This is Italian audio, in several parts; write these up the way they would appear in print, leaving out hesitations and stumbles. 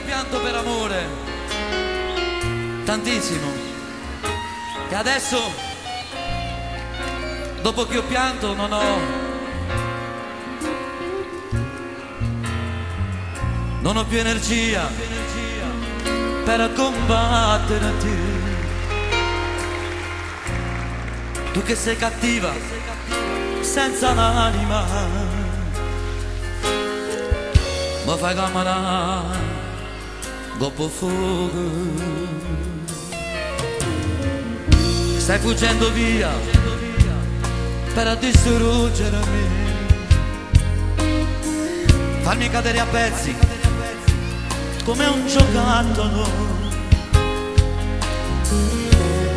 ho pianto per amore, tantissimo, che adesso, dopo che ho pianto, non ho più energia per combattere te. Tu che sei cattiva, senza l'anima, ma fai camminare dopo fuoco. Stai fuggendo via per distruggermi, farmi cadere a pezzi come un giocattolo,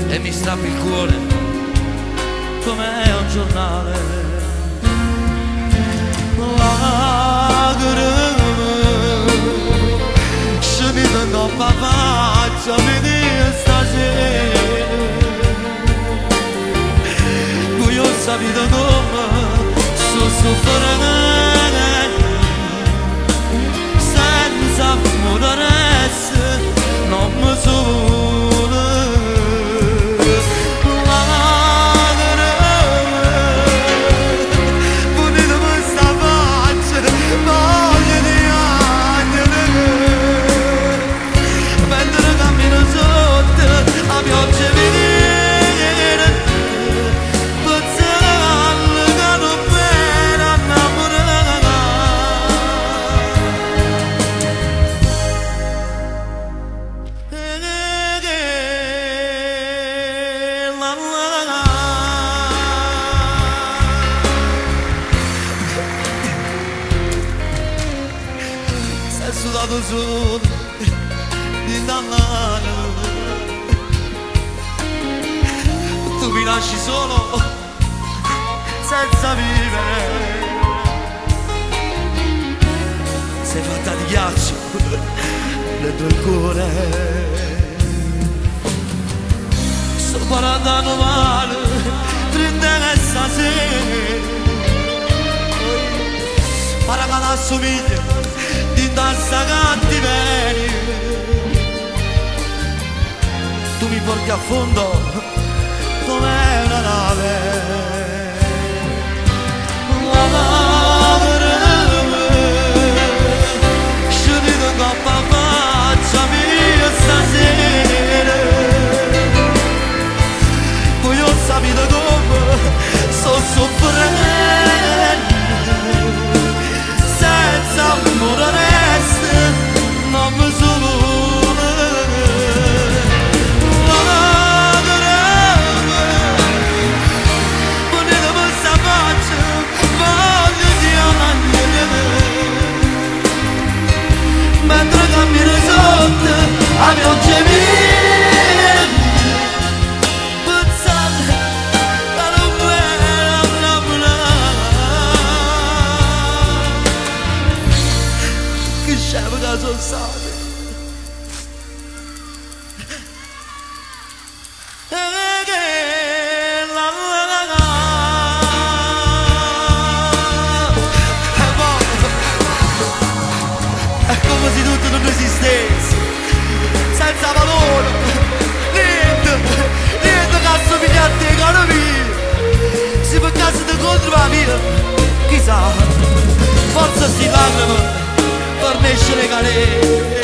e mi strappi il cuore come un giornale. Scemi da faccia, vedi stasera, curiosa vita come su soffrire, senza amore non mi solo. Sudato solo di dall'anno, tu mi lasci solo senza vivere, sei fatta di ghiaccio dentro il cuore. Sto guardando male, triste stasera, para che assomiglia di tanta cattiveria. Tu mi porti a fondo come una nave. Scendito coppa faccia mia stasera, poi ho sapito come sto soffrendo, senza amore resta, non mi sono. Mentre cammino sotto a pioggia mia, pensate che non vera che scemo che sono stato. Come se tutto non esistesse, senza valore, niente che assomiglia a te, caro mio. Se per caso ti incontro la mia, chissà, forse sti lacrime per nascere calè.